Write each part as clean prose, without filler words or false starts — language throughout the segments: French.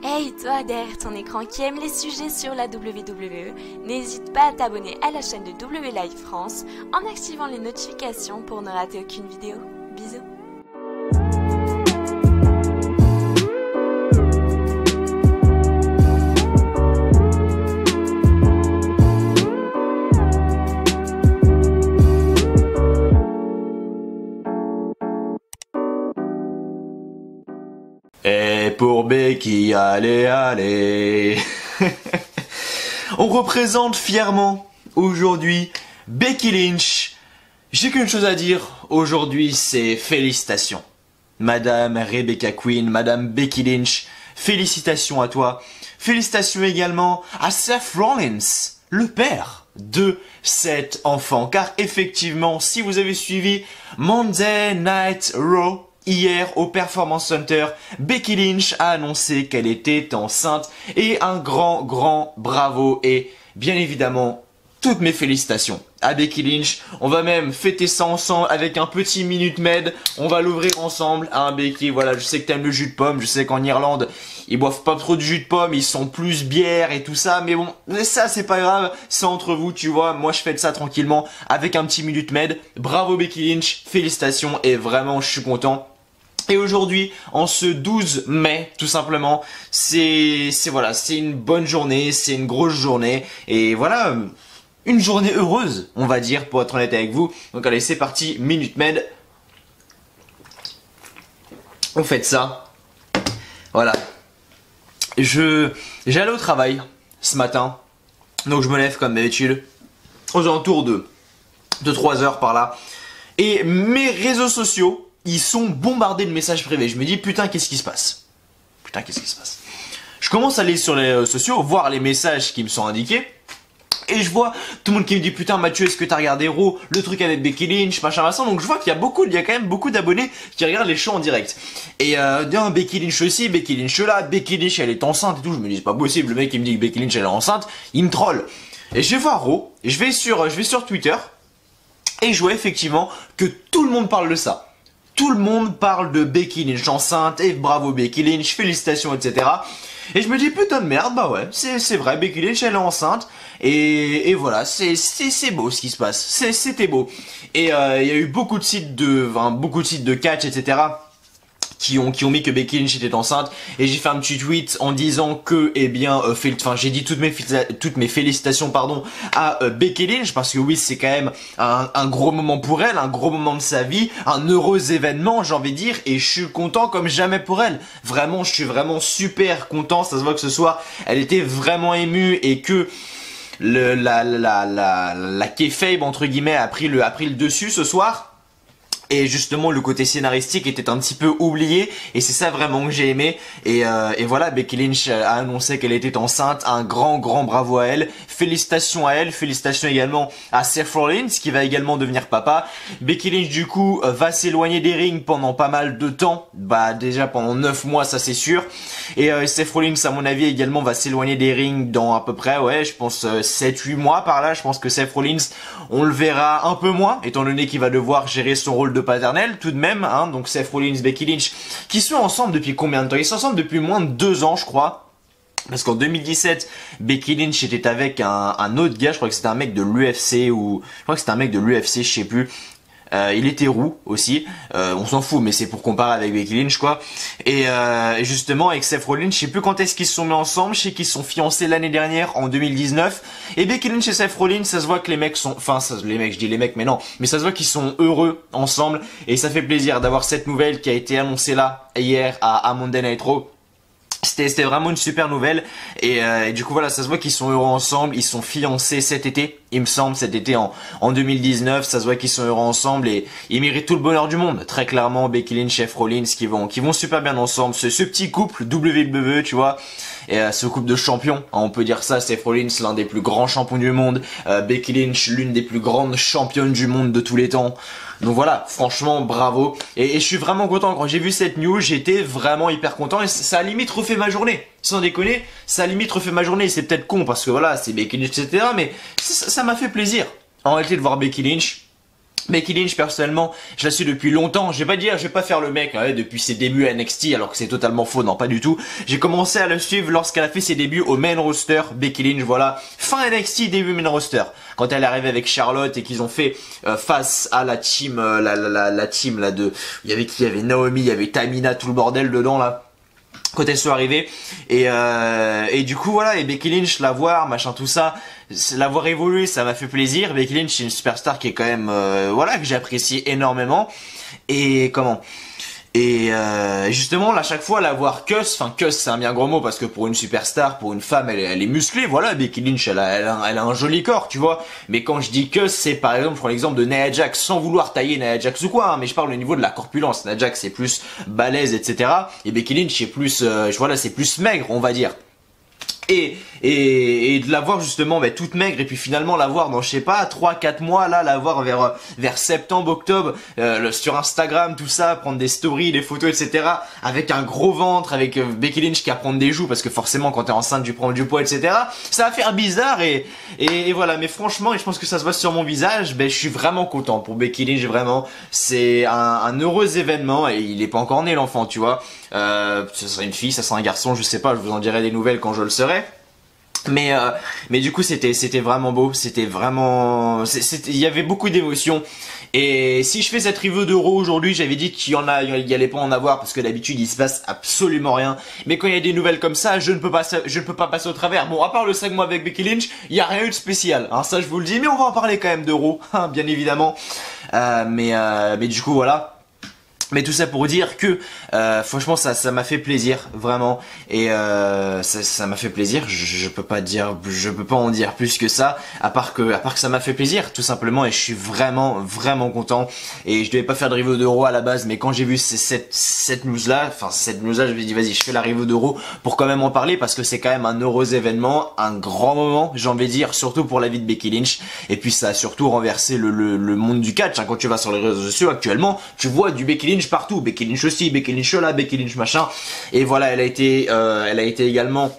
Hey toi derrière ton écran qui aime les sujets sur la WWE, n'hésite pas à t'abonner à la chaîne de W Live France en activant les notifications pour ne rater aucune vidéo. Bisous. Et pour Becky, allez. On représente fièrement aujourd'hui Becky Lynch. J'ai qu'une chose à dire aujourd'hui, c'est félicitations. Madame Rebecca Quinn, Madame Becky Lynch, félicitations à toi. Félicitations également à Seth Rollins, le père de cet enfant. Car effectivement, si vous avez suivi Monday Night Raw, hier, au Performance Center, Becky Lynch a annoncé qu'elle était enceinte et un grand bravo et bien évidemment toutes mes félicitations à Becky Lynch. On va même fêter ça ensemble avec un petit Minute Maid. On va l'ouvrir ensemble. Hein, Becky, voilà, je sais que t'aimes le jus de pomme. Je sais qu'en Irlande, ils boivent pas trop de jus de pomme. Ils sont plus bière et tout ça. Mais bon, ça, c'est pas grave. C'est entre vous, tu vois. Moi, je fête ça tranquillement avec un petit Minute Maid. Bravo Becky Lynch. Félicitations et vraiment, je suis content. Et aujourd'hui, en ce 12 mai, tout simplement, c'est une bonne journée, c'est une grosse journée, et voilà, une journée heureuse, on va dire, pour être honnête avec vous. Donc allez, c'est parti, Minute Maid. On fait ça. Voilà. J'allais au travail ce matin, donc je me lève comme d'habitude, aux alentours de 3 heures par là, et mes réseaux sociaux, ils sont bombardés de messages privés. Je me dis, putain, qu'est-ce qui se passe? Je commence à aller sur les réseaux sociaux, voir les messages qui me sont indiqués. Et je vois tout le monde qui me dit, putain, Mathieu, est-ce que t'as regardé Raw, le truc avec Becky Lynch, machin. Donc je vois qu'il y a quand même beaucoup d'abonnés qui regardent les shows en direct. Et Becky Lynch aussi, Becky Lynch là, Becky Lynch elle est enceinte et tout. Je me dis, c'est pas possible, le mec qui me dit que Becky Lynch elle est enceinte, il me troll. Et je vais voir Raw, et je vais sur Twitter, et je vois effectivement que tout le monde parle de ça. Tout le monde parle de Becky Lynch enceinte, et bravo Becky Lynch, félicitations, etc. Et je me dis, putain de merde, bah ouais, c'est vrai, Becky Lynch elle est enceinte, et voilà, c'est beau ce qui se passe, c'était beau. Et il y a eu beaucoup de sites de catch, etc. qui ont mis que Becky Lynch était enceinte, et j'ai fait un petit tweet en disant que, eh bien, j'ai dit toutes mes félicitations, pardon, à Becky Lynch, parce que oui, c'est quand même un gros moment pour elle, un gros moment de sa vie, un heureux événement, j'ai envie de dire, et je suis content comme jamais pour elle. Vraiment, je suis vraiment super content, ça se voit que ce soir, elle était vraiment émue, et que la kayfabe, entre guillemets, a pris le dessus ce soir. Et justement le côté scénaristique était un petit peu oublié, et c'est ça vraiment que j'ai aimé. Et voilà, Becky Lynch a annoncé qu'elle était enceinte. Un grand bravo à elle. Félicitations à elle, félicitations également à Seth Rollins qui va également devenir papa. Becky Lynch du coup va s'éloigner des rings pendant pas mal de temps, bah déjà pendant 9 mois, ça c'est sûr. Et Seth Rollins à mon avis également va s'éloigner des rings dans à peu près, ouais, je pense 7-8 mois par là. Je pense que Seth Rollins, on le verra un peu moins, étant donné qu'il va devoir gérer son rôle de paternel tout de même, hein. Donc Seth Rollins, Becky Lynch, qui sont ensemble depuis combien de temps? Ils sont ensemble depuis moins de 2 ans, je crois. Parce qu'en 2017, Becky Lynch était avec un autre gars, je crois que c'était un mec de l'UFC, je sais plus. Il était roux aussi, on s'en fout, mais c'est pour comparer avec Becky Lynch quoi. Et justement avec Seth Rollins, je sais plus quand est-ce qu'ils se sont mis ensemble, je sais qu'ils se sont fiancés l'année dernière en 2019. Et Becky Lynch et Seth Rollins, ça se voit que les mecs sont, je dis les mecs mais non, mais ça se voit qu'ils sont heureux ensemble, et ça fait plaisir d'avoir cette nouvelle qui a été annoncée là hier à Monday Night Raw. C'était vraiment une super nouvelle, et du coup voilà, ça se voit qu'ils sont heureux ensemble. Ils sont fiancés cet été, il me semble, cet été en 2019. Ça se voit qu'ils sont heureux ensemble, et ils méritent tout le bonheur du monde, très clairement. Becky Lynch, Seth Rollins qui vont super bien ensemble, ce petit couple WWE, tu vois, et ce couple de champions, hein, on peut dire ça. Seth Rollins, l'un des plus grands champions du monde, Becky Lynch, l'une des plus grandes championnes du monde de tous les temps. Donc voilà, franchement bravo, et je suis vraiment content. Quand j'ai vu cette news, j'étais vraiment hyper content, et ça a limite refait ma journée, sans déconner. Ça a limite refait ma journée. C'est peut-être con parce que voilà, c'est Becky Lynch, etc., mais ça m'a fait plaisir en réalité de voir Becky Lynch. Becky Lynch, personnellement, je la suis depuis longtemps. Je vais pas faire le mec depuis ses débuts à NXT, alors que c'est totalement faux, non, pas du tout. J'ai commencé à la suivre lorsqu'elle a fait ses débuts au main roster. Becky Lynch, voilà, fin NXT, début main roster. Quand elle est arrivée avec Charlotte et qu'ils ont fait face à la team, la team là de, il y avait qui, il y avait Naomi, il y avait Tamina, tout le bordel dedans là. Quand elles sont arrivées et du coup voilà, et Becky Lynch, la voir, machin tout ça, la voir évoluer, ça m'a fait plaisir. Becky Lynch, c'est une superstar qui est quand même voilà, que j'apprécie énormément. Et comment, et justement là, chaque fois la voir cuss c'est un bien gros mot parce que pour une superstar, pour une femme, elle est musclée, voilà. Becky Lynch, elle a un joli corps, tu vois, mais quand je dis cuss, c'est par exemple, je prends l'exemple de Nia Jax, sans vouloir tailler Nia Jax ou quoi, hein, mais je parle au niveau de la corpulence. Nia Jax c'est plus balèze, etc., et Becky Lynch c'est plus voilà, c'est plus maigre, on va dire. Et de la voir justement toute maigre, et puis finalement la voir dans, je sais pas, 3-4 mois là, la voir vers septembre, octobre, sur Instagram, tout ça, prendre des stories, des photos, etc., avec un gros ventre, avec Becky Lynch qui a prendre des joues, parce que forcément quand t'es enceinte tu prends du poids, etc., ça va faire bizarre, et voilà. Mais franchement, et je pense que ça se voit sur mon visage, je suis vraiment content pour Becky Lynch, vraiment. C'est un heureux événement, et il est pas encore né l'enfant, tu vois. Ce serait une fille, ça serait un garçon, je sais pas, je vous en dirai des nouvelles quand je le saurai. Mais du coup c'était vraiment beau, c'était vraiment, il y avait beaucoup d'émotions. Et si je fais cette review d'Euro aujourd'hui, j'avais dit qu'il y allait pas en avoir parce que d'habitude il se passe absolument rien. Mais quand il y a des nouvelles comme ça, je ne peux pas passer au travers. Bon, à part le segment avec Becky Lynch, il y a rien eu de spécial, hein, ça je vous le dis. Mais on va en parler quand même d'Euro, hein, bien évidemment. Mais du coup voilà. Mais tout ça pour dire que franchement ça m'a fait plaisir vraiment, et ça m'a fait plaisir. Je peux pas en dire plus que ça, à part que ça m'a fait plaisir tout simplement, et je suis vraiment content. Et je devais pas faire de review d'Euro à la base, mais quand j'ai vu cette news là, je me suis dit vas-y, je fais la review d'Euro pour quand même en parler, parce que c'est quand même un heureux événement, un grand moment, j'ai envie de dire, surtout pour la vie de Becky Lynch. Et puis ça a surtout renversé le monde du catch, hein. Quand tu vas sur les réseaux sociaux actuellement, tu vois du Becky Lynch partout, Becky Lynch aussi, Becky Lynch là, Becky Lynch machin. Et voilà, elle a été également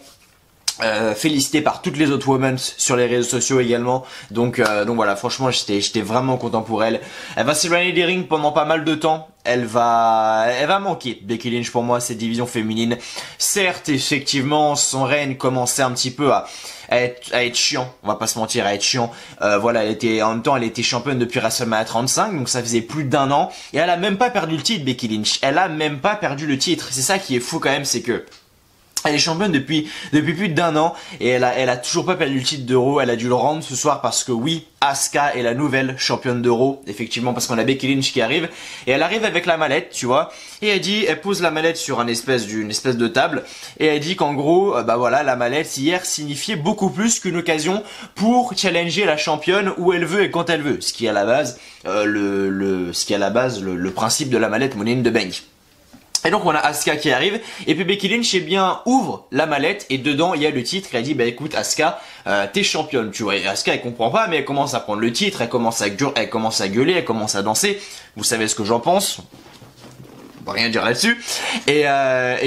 félicitée par toutes les autres women sur les réseaux sociaux également. Donc voilà, franchement j'étais vraiment content pour elle. Elle va s'éloigner des rings pendant pas mal de temps. Elle va manquer, Becky Lynch, pour moi, cette division féminine. Certes, effectivement, son règne commençait un petit peu à être chiant, on va pas se mentir, à être chiant. Voilà, en même temps, elle était championne depuis WrestleMania 35, donc ça faisait plus d'1 an. Et elle a même pas perdu le titre, Becky Lynch. Elle a même pas perdu le titre. C'est ça qui est fou quand même, c'est que elle est championne depuis plus d'1 an, et elle a toujours pas perdu le titre d'Euro. Elle a dû le rendre ce soir parce que oui, Asuka est la nouvelle championne d'Euro, effectivement, parce qu'on a Becky Lynch qui arrive, et elle arrive avec la mallette, tu vois, et elle pose la mallette sur une espèce de table, et elle dit qu'en gros, voilà, la mallette hier signifiait beaucoup plus qu'une occasion pour challenger la championne où elle veut et quand elle veut, ce qui est à la base le principe de la mallette Money in the Bank. Et donc on a Asuka qui arrive, et puis Becky Lynch ouvre la mallette, et dedans il y a le titre. Elle dit écoute Asuka, t'es championne, tu vois. Et Asuka elle comprend pas, mais elle commence à prendre le titre, elle commence à gueuler, elle commence à danser. Vous savez ce que j'en pense, on va rien dire là-dessus. Et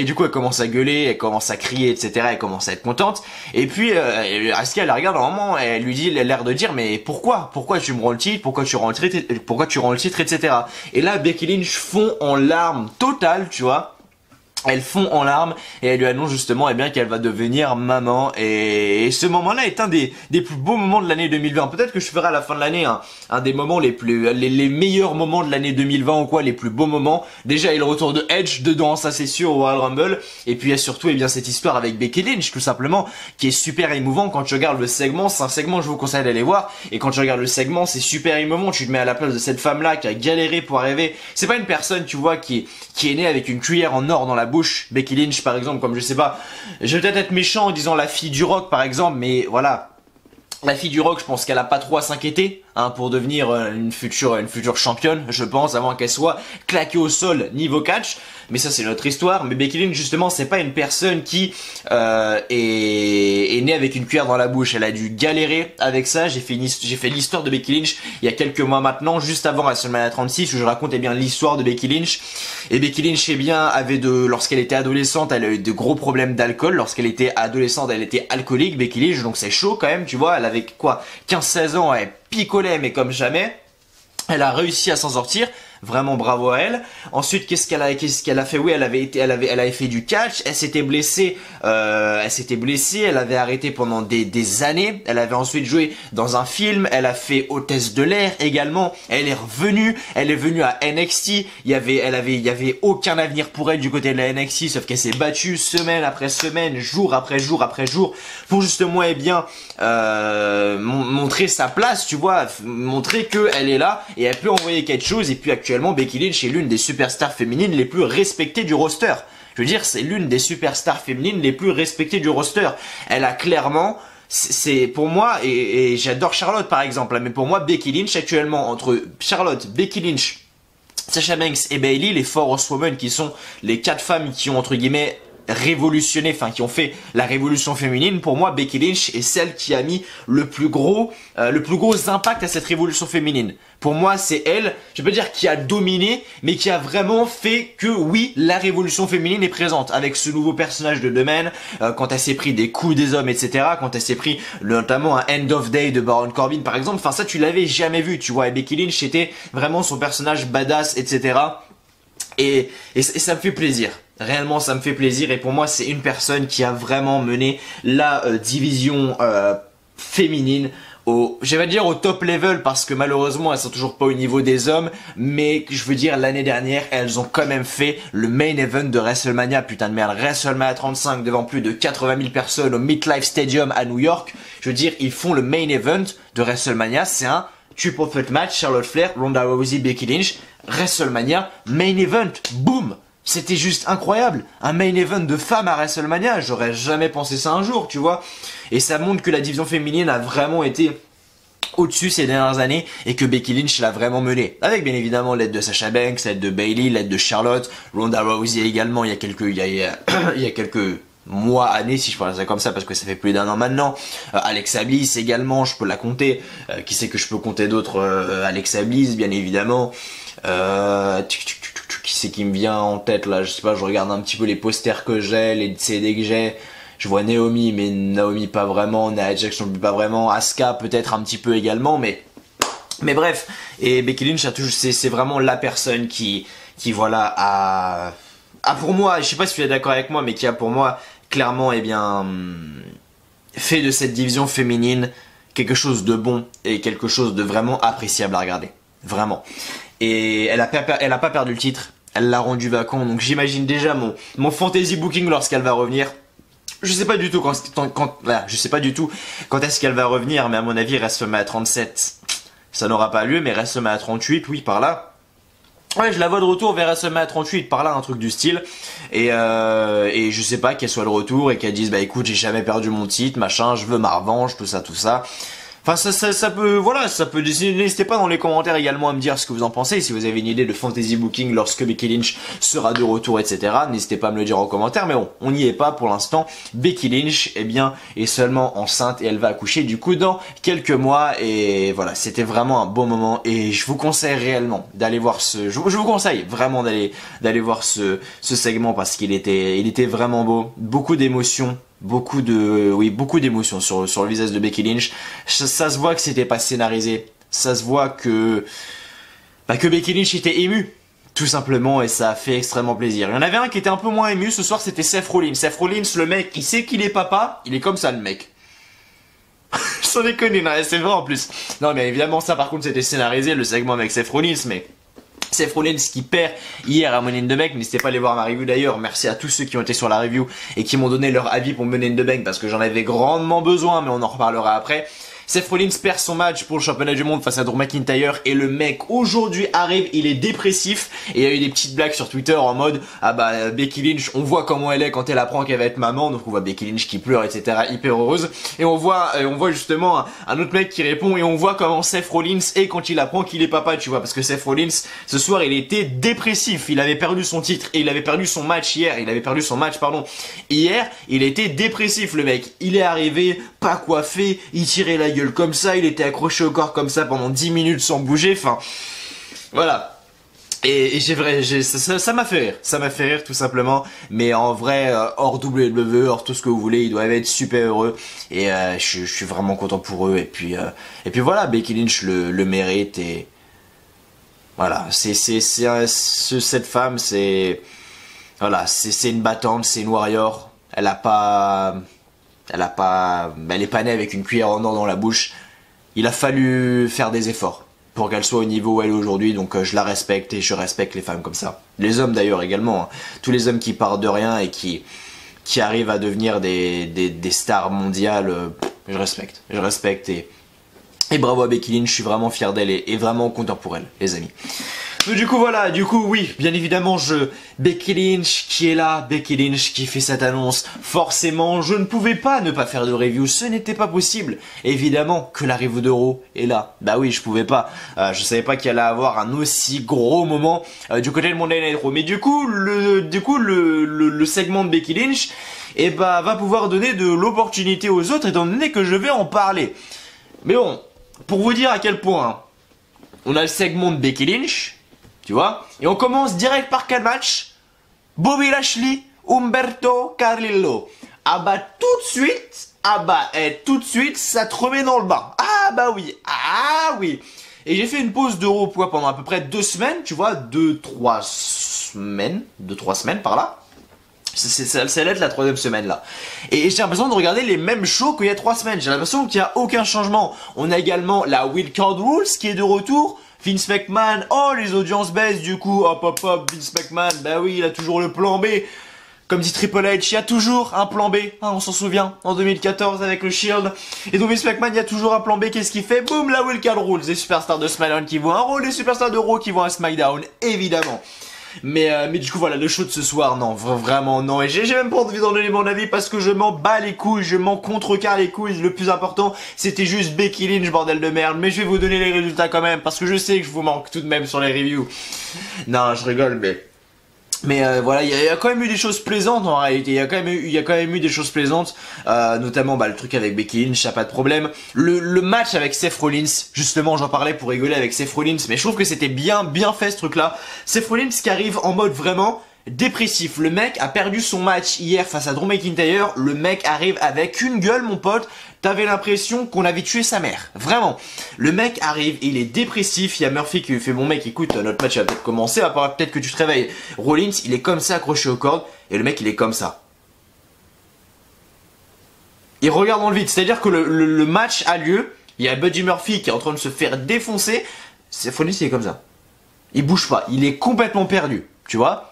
du coup elle commence à gueuler, elle commence à crier, etc. Elle commence à être contente. Et puis Asuka elle la regarde un moment, et elle lui dit, elle a l'air de dire mais pourquoi tu me rends le titre, pourquoi tu rends le titre, etc. Et là Becky Lynch fond en larmes totales, tu vois. Elle fond en larmes, et elle lui annonce justement qu'elle va devenir maman. Et ce moment-là est un des plus beaux moments de l'année 2020. Peut-être que je ferai à la fin de l'année un des moments les meilleurs moments de l'année 2020 ou quoi, les plus beaux moments. Déjà il y a le retour de Edge dedans, ça c'est sûr, au Royal Rumble. Et puis il y a surtout cette histoire avec Becky Lynch tout simplement, qui est super émouvant. Quand tu regardes le segment, c'est un segment je vous conseille d'aller voir. Et quand tu regardes le segment, c'est super émouvant. Tu te mets à la place de cette femme-là qui a galéré pour arriver. C'est pas une personne, tu vois, qui est née avec une cuillère en or dans la bouche. Becky Lynch par exemple, comme je sais pas, je vais peut-être être méchant en disant la fille du rock par exemple, mais voilà, la fille du rock, je pense qu'elle a pas trop à s'inquiéter pour devenir une future championne, je pense, avant qu'elle soit claquée au sol niveau catch. Mais ça c'est notre histoire. Mais Becky Lynch justement, c'est pas une personne qui est née avec une cuillère dans la bouche. Elle a dû galérer avec ça. J'ai fait l'histoire de Becky Lynch il y a quelques mois maintenant, juste avant WrestleMania 36, où je raconte l'histoire de Becky Lynch. Et Becky Lynch lorsqu'elle était adolescente, elle a eu de gros problèmes d'alcool. Lorsqu'elle était adolescente, elle était alcoolique, Becky Lynch, donc c'est chaud quand même, tu vois. Elle avait 15-16 ans, elle picolait mais comme jamais. Elle a réussi à s'en sortir, vraiment bravo à elle. Ensuite, qu'est-ce qu'elle a fait? Oui, elle avait fait du catch. Elle s'était blessée, elle avait arrêté pendant des années. Elle avait ensuite joué dans un film. Elle a fait hôtesse de l'air également. Elle est revenue à NXT. Il y avait aucun avenir pour elle du côté de la NXT, sauf qu'elle s'est battue semaine après semaine, jour après jour après jour, pour justement, montrer sa place, tu vois, montrer qu'elle est là et elle peut envoyer quelque chose. Et puis actuellement, Becky Lynch est l'une des superstars féminines les plus respectées du roster. Je veux dire, c'est l'une des superstars féminines les plus respectées du roster. Elle a clairement, c'est pour moi, et j'adore Charlotte par exemple, mais pour moi, Becky Lynch actuellement, entre Charlotte, Becky Lynch, Sasha Banks et Bayley, les 4 Horsewomen, qui sont les 4 femmes qui ont entre guillemets révolutionné, enfin qui ont fait la révolution féminine, pour moi Becky Lynch est celle qui a mis le plus gros impact à cette révolution féminine. Pour moi c'est elle, je peux dire qui a dominé, mais qui a vraiment fait que oui, la révolution féminine est présente, avec ce nouveau personnage de domaine, quand elle s'est pris des coups des hommes, etc., quand elle s'est pris notamment un End of Day de Baron Corbin par exemple, enfin ça tu l'avais jamais vu, tu vois, et Becky Lynch était vraiment son personnage badass, etc., et ça me fait plaisir. Réellement, ça me fait plaisir, et pour moi, c'est une personne qui a vraiment mené la division féminine je vais dire au top level, parce que malheureusement, elles sont toujours pas au niveau des hommes, mais je veux dire, l'année dernière, elles ont quand même fait le main event de WrestleMania, putain de merde, WrestleMania 35 devant plus de 80 000 personnes au MetLife Stadium à New York. Je veux dire, ils font le main event de WrestleMania, c'est un triple threat match, Charlotte Flair, Ronda Rousey, Becky Lynch, WrestleMania, main event, boum! C'était juste incroyable, un main event de femmes à WrestleMania, j'aurais jamais pensé ça un jour, tu vois. Et ça montre que la division féminine a vraiment été au-dessus ces dernières années, et que Becky Lynch l'a vraiment mené. Avec bien évidemment l'aide de Sasha Banks, l'aide de Bayley, l'aide de Charlotte, Ronda Rousey également, il y a quelques mois, années, si je parle ça comme ça, parce que ça fait plus d'1 an maintenant. Alexa Bliss également, je peux la compter. Qui c'est que je peux compter d'autres? Alexa Bliss, bien évidemment. Qui c'est qui me vient en tête là? Je sais pas, je regarde un petit peu les posters que j'ai, les CD que j'ai. Je vois Naomi, mais Naomi pas vraiment, Nia Jax non plus pas vraiment, Asuka peut-être un petit peu également, mais bref. Et Becky Lynch c'est vraiment la personne qui voilà a pour moi, je sais pas si tu es d'accord avec moi, mais qui a pour moi clairement fait de cette division féminine quelque chose de bon et quelque chose de vraiment appréciable à regarder, vraiment. Et elle a pas perdu le titre, elle l'a rendu vacant, donc j'imagine déjà mon fantasy booking lorsqu'elle va revenir. Je sais pas du tout je sais pas du tout quand est-ce qu'elle va revenir, mais à mon avis WrestleMania 37 ça n'aura pas lieu, mais WrestleMania 38 oui, par là. Ouais, je la vois de retour vers WrestleMania 38, par là, un truc du style. Et je sais pas, qu'elle soit de retour et qu'elle dise bah écoute, j'ai jamais perdu mon titre, machin, je veux ma revanche, tout ça. Enfin, ça peut, voilà, ça peut décider. N'hésitez pas dans les commentaires également à me dire ce que vous en pensez. Si vous avez une idée de fantasy booking lorsque Becky Lynch sera de retour, etc. N'hésitez pas à me le dire en commentaire. Mais bon, on n'y est pas pour l'instant. Becky Lynch, est seulement enceinte et elle va accoucher du coup dans quelques mois. Et voilà, c'était vraiment un beau moment. Et je vous conseille réellement d'aller voir je vous conseille vraiment d'aller voir ce segment, parce qu'il était vraiment beau. Beaucoup d'émotions. Beaucoup d'émotions sur le visage de Becky Lynch. Ça se voit que c'était pas scénarisé. Ça se voit que Becky Lynch était émue, tout simplement, et ça a fait extrêmement plaisir. Il y en avait un qui était un peu moins ému ce soir, c'était Seth Rollins. Seth Rollins, le mec, il sait qu'il est papa, il est comme ça le mec. Sans déconner, non, c'est vrai en plus. Non, mais évidemment ça par contre c'était scénarisé, le segment avec Seth Rollins, mais Seth Rollins qui perd hier à Money in the Bank. N'hésitez pas à aller voir ma review d'ailleurs. Merci à tous ceux qui ont été sur la review et qui m'ont donné leur avis pour Money in the Bank, parce que j'en avais grandement besoin, mais on en reparlera après. Seth Rollins perd son match pour le championnat du monde face à Drew McIntyre, et le mec aujourd'hui arrive, il est dépressif, et il y a eu des petites blagues sur Twitter en mode Becky Lynch, on voit comment elle est quand elle apprend qu'elle va être maman, donc on voit Becky Lynch qui pleure, etc., hyper heureuse, et on voit justement un autre mec qui répond, et on voit comment Seth Rollins est quand il apprend qu'il est papa, tu vois, parce que Seth Rollins ce soir il était dépressif, il avait perdu son titre et il avait perdu son match hier, hier il était dépressif le mec, il est arrivé pas coiffé, il tirait la gueule comme ça, il était accroché au corps comme ça pendant 10 minutes sans bouger, enfin voilà. Et ça m'a fait rire tout simplement, mais en vrai hors WWE, hors tout ce que vous voulez, ils doivent être super heureux, et je suis vraiment content pour eux, et puis voilà, Becky Lynch le mérite, et Voilà, cette femme, c'est... Voilà, c'est une battante, c'est une warrior. Elle est pas née avec une cuillère en or dans la bouche. Il a fallu faire des efforts pour qu'elle soit au niveau où elle est aujourd'hui, donc je la respecte et je respecte les femmes comme ça. Les hommes d'ailleurs également, hein. Tous les hommes qui partent de rien et qui arrivent à devenir des stars mondiales, je respecte et bravo à Becky Lynch, je suis vraiment fier d'elle et vraiment content pour elle, les amis. Donc, du coup voilà, oui, bien évidemment Becky Lynch qui est là, Becky Lynch qui fait cette annonce, forcément je ne pouvais pas ne pas faire de review, ce n'était pas possible, évidemment que la review de Raw est là, bah oui je pouvais pas, je savais pas qu'il allait avoir un aussi gros moment du côté de Monday Night Raw, mais du coup le segment de Becky Lynch va pouvoir donner de l'opportunité aux autres étant donné que je vais en parler. Mais bon, pour vous dire à quel point on a le segment de Becky Lynch, tu vois, et on commence direct par quel match? Bobby Lashley, Humberto Carrillo. Ah bah tout de suite, ça te remet dans le bain. Ah oui. Et j'ai fait une pause de repos pendant à peu près 2 semaines, tu vois, 2-3 semaines par là. Ça va être la 3e semaine là. Et j'ai l'impression de regarder les mêmes shows qu'il y a 3 semaines. J'ai l'impression qu'il n'y a aucun changement. On a également la Wild Card Rules qui est de retour. Vince McMahon, oh les audiences baissent du coup, hop, Vince McMahon, bah oui il a toujours le plan B. Comme dit Triple H, il y a toujours un plan B, hein, on s'en souvient, en 2014 avec le Shield. Et donc Vince McMahon, il y a toujours un plan B, qu'est-ce qu'il fait? Boum, la Wild Card Rules, les superstars de SmackDown qui vont à Raw, les superstars de Raw qui vont à SmackDown, évidemment. Mais du coup voilà, le show de ce soir, non, vraiment non, et j'ai même pas envie d'en donner mon avis parce que je m'en bats les couilles, je m'en contrecarre les couilles, le plus important c'était juste Becky Lynch, bordel de merde, mais je vais vous donner les résultats quand même, parce que je sais que je vous manque tout de même sur les reviews. Non, je rigole, mais voilà, il y a quand même eu des choses plaisantes en réalité, il y a quand même eu des choses plaisantes, notamment le truc avec Becky Lynch, y'a pas de problème. Le match avec Seth Rollins, justement j'en parlais pour rigoler avec Seth Rollins, mais je trouve que c'était bien fait ce truc là. Seth Rollins qui arrive en mode vraiment dépressif, le mec a perdu son match hier face à Drew McIntyre, le mec arrive avec une gueule mon pote, t'avais l'impression qu'on avait tué sa mère, vraiment. Le mec arrive, il est dépressif, il y a Murphy qui lui fait bon mec écoute notre match va peut-être commencer, peut-être que tu te réveilles. Rollins il est comme ça accroché aux cordes et le mec il est comme ça. Il regarde dans le vide, c'est à dire que le match a lieu, il y a Buddy Murphy qui est en train de se faire défoncer, Rollins il est comme ça. Il bouge pas, il est complètement perdu, tu vois.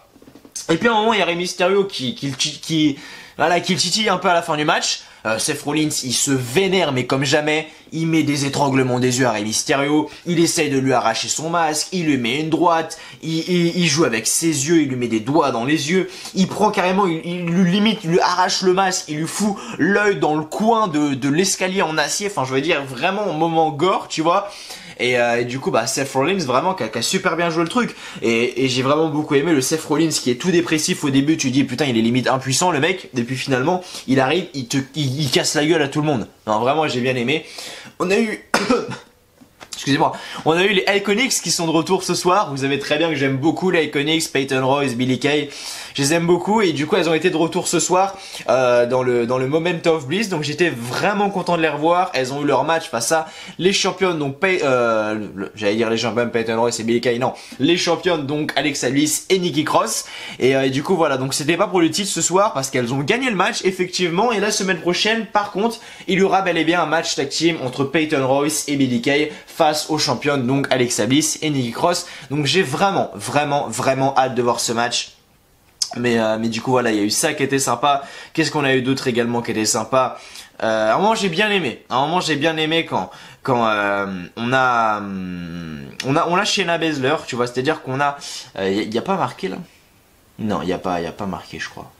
Et puis à un moment il y a Rey Mysterio qui le titille un peu à la fin du match. Seth Rollins il se vénère mais comme jamais, il met des étranglements des yeux à Rey Mysterio, il essaye de lui arracher son masque, il lui met une droite, il joue avec ses yeux, il lui met des doigts dans les yeux, il prend carrément, il lui arrache le masque, il lui fout l'œil dans le coin de l'escalier en acier, enfin je veux dire vraiment un moment gore tu vois. Et du coup Seth Rollins vraiment qui a super bien joué le truc et j'ai vraiment beaucoup aimé le Seth Rollins qui est tout dépressif au début, tu dis putain il est limite impuissant le mec, et puis finalement il arrive, il casse la gueule à tout le monde. Non vraiment j'ai bien aimé. On a eu excusez-moi, on a eu les Iconics qui sont de retour ce soir. Vous savez très bien que j'aime beaucoup les Iconics, Peyton Royce, Billie Kay. Je les aime beaucoup et du coup elles ont été de retour ce soir dans le Moment of Bliss. Donc j'étais vraiment content de les revoir. Elles ont eu leur match face à les championnes donc j'allais dire les championnes Peyton Royce et Billie Kay, non, les championnes donc Alexa Bliss et Nikki Cross. Et du coup voilà, donc c'était pas pour le titre ce soir parce qu'elles ont gagné le match effectivement. Et la semaine prochaine par contre il y aura bel et bien un match tag team entre Peyton Royce et Billie Kay face aux championnes donc Alexa Bliss et Nikki Cross. Donc j'ai vraiment hâte de voir ce match. Mais du coup voilà, il y a eu ça qui était sympa. Qu'est-ce qu'on a eu d'autre également qui était sympa? À un moment j'ai bien aimé. Quand on a Shayna Baszler, tu vois, c'est-à-dire qu'on a y a pas marqué là? Non, y a pas marqué je crois.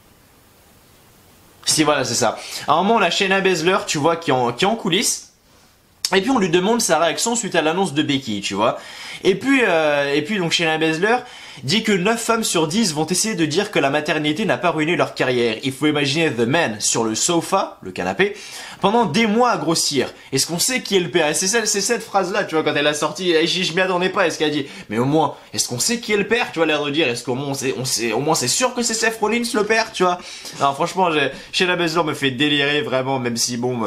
Si voilà, c'est ça. À un moment on a Shayna Baszler, tu vois, qui est en coulisses. Et puis on lui demande sa réaction suite à l'annonce de Becky, tu vois. Et puis donc Shayna Baszler dit que 9 femmes sur 10 vont essayer de dire que la maternité n'a pas ruiné leur carrière. Il faut imaginer The Man sur le sofa, le canapé, pendant des mois à grossir. Est-ce qu'on sait qui est le père? Et c'est cette phrase-là, tu vois, quand elle a sorti, je m'y attendais pas, est-ce qu'elle a dit, mais au moins, est-ce qu'on sait qui est le père? Tu vois, l'air de dire, est-ce qu'au moins au moins c'est sûr que c'est Seth Rollins le père, tu vois? Non, franchement, Shayna Baszler me fait délirer vraiment, même si bon,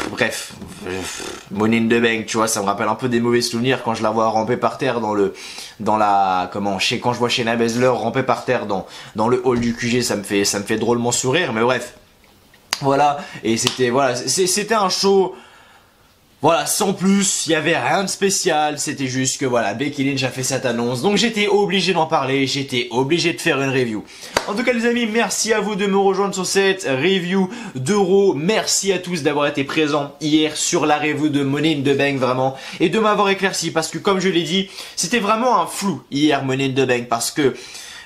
Bref, Money in the Bank, tu vois, ça me rappelle un peu des mauvais souvenirs quand je la vois ramper par terre quand je vois Shayna Baszler ramper par terre dans le hall du QG, ça me fait drôlement sourire, mais bref. Voilà, et c'était un show. Voilà, sans plus, il y avait rien de spécial, c'était juste que voilà, Becky Lynch a fait cette annonce, donc j'étais obligé d'en parler, j'étais obligé de faire une review. En tout cas les amis, merci à vous de me rejoindre sur cette review d'Euro, merci à tous d'avoir été présents hier sur la review de Money in the Bank vraiment, et de m'avoir éclairci, parce que comme je l'ai dit, c'était vraiment un flou hier Money in the Bank, parce que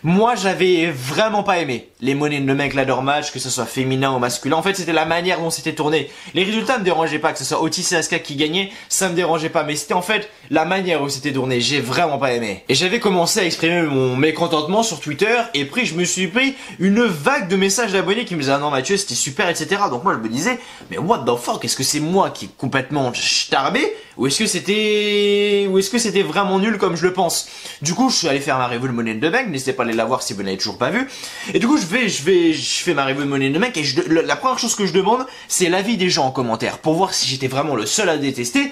moi, j'avais vraiment pas aimé les Money in the Bank ladder match, que ce soit féminin ou masculin. En fait, c'était la manière dont c'était tourné. Les résultats me dérangeaient pas, que ce soit Otis et Asuka qui gagnaient, ça me dérangeait pas. Mais c'était en fait la manière où c'était tourné. J'ai vraiment pas aimé. Et j'avais commencé à exprimer mon mécontentement sur Twitter. Et puis, je me suis pris une vague de messages d'abonnés qui me disaient « Ah non, Mathieu, c'était super, etc. » Donc moi, je me disais « Mais what the fuck, est-ce que c'est moi qui est complètement starbé ou est-ce que c'était vraiment nul comme je le pense ?» Du coup, je suis allé faire ma review de Money in the Bank. N'hésitez pas à aller la voir si vous n'avez toujours pas vu. Et du coup, je fais ma review de Money in the Bank et la première chose que je demande, c'est l'avis des gens en commentaire pour voir si j'étais vraiment le seul à détester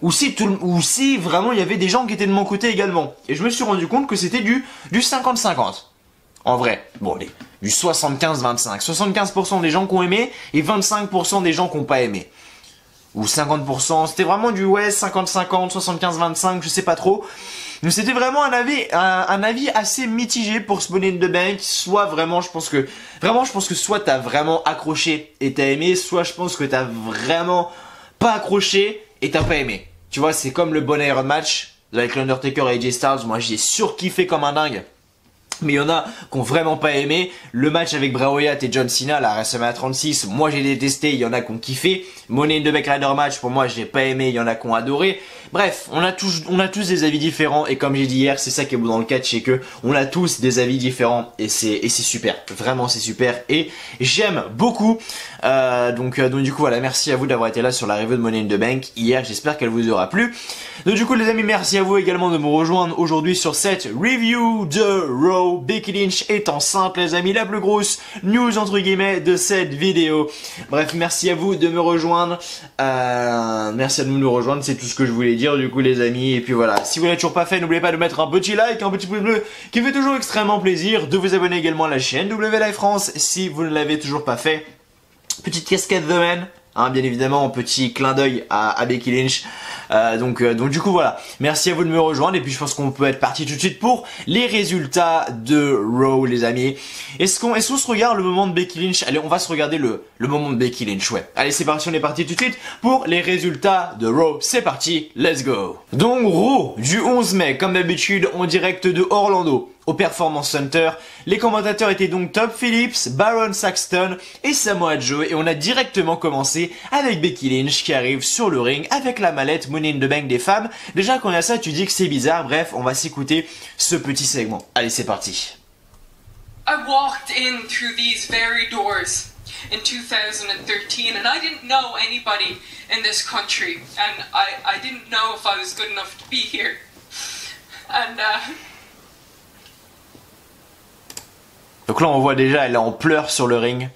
ou si vraiment il y avait des gens qui étaient de mon côté également. Et je me suis rendu compte que c'était du 50-50. En vrai, bon, du 75-25. 75% des gens qui ont aimé et 25% des gens qui n'ont pas aimé. Ou 50%, c'était vraiment du 50-50, 75-25, je sais pas trop. Mais c'était vraiment un avis assez mitigé pour ce Money in the Bank. Soit vraiment, je pense que soit t'as vraiment accroché et t'as aimé, soit je pense que t'as vraiment pas accroché et t'as pas aimé. Tu vois, c'est comme le Bon Iron match avec l'Undertaker et AJ Styles. Moi, j'ai surkiffé comme un dingue. Mais il y en a qui ont vraiment pas aimé. Le match avec Bray Wyatt et John Cena, la WrestleMania 36, moi j'ai détesté, il y en a qui ont kiffé. Money in the Bank ladder match, pour moi j'ai pas aimé, il y en a qui ont adoré. Bref, on a tous des avis différents et comme j'ai dit hier, c'est ça qui est beau dans le catch, c'est que on a tous des avis différents et c'est super. Vraiment c'est super et j'aime beaucoup. Donc du coup voilà, merci à vous d'avoir été là sur la review de Money in the Bank hier, j'espère qu'elle vous aura plu. Donc du coup les amis, merci à vous également de me rejoindre aujourd'hui sur cette review de Raw. Becky Lynch est enceinte les amis, la plus grosse news entre guillemets de cette vidéo. Bref, merci à vous de me rejoindre. Merci à vous de me rejoindre, c'est tout ce que je voulais dire du coup les amis. Et puis voilà, si vous l'avez toujours pas fait, n'oubliez pas de mettre un petit like, un petit pouce bleu qui fait toujours extrêmement plaisir. De vous abonner également à la chaîne W Live France si vous ne l'avez toujours pas fait. Petite casquette The Man, hein, bien évidemment, petit clin d'œil à Becky Lynch. Donc du coup voilà, merci à vous de me rejoindre et puis je pense qu'on peut être parti tout de suite pour les résultats de Raw les amis. Est-ce qu'on se regarde le moment de Becky Lynch? Allez, on va se regarder le moment de Becky Lynch, ouais. Allez c'est parti, on est parti tout de suite pour les résultats de Raw. C'est parti, let's go. Donc Raw du 11 mai comme d'habitude en direct de Orlando au Performance Center. Les commentateurs étaient donc Top Phillips, Baron Saxton et Samoa Joe et on a directement commencé avec Becky Lynch qui arrive sur le ring avec la mallette Money in the Bank des femmes. Déjà quand il y a ça tu dis que c'est bizarre, bref on va s'écouter ce petit segment. Allez c'est parti. I walked in through these very doors in 2013 and I didn't know anybody in this country and I didn't know if I was good enough to be here and Donc là on voit déjà elle est en pleurs sur le ring.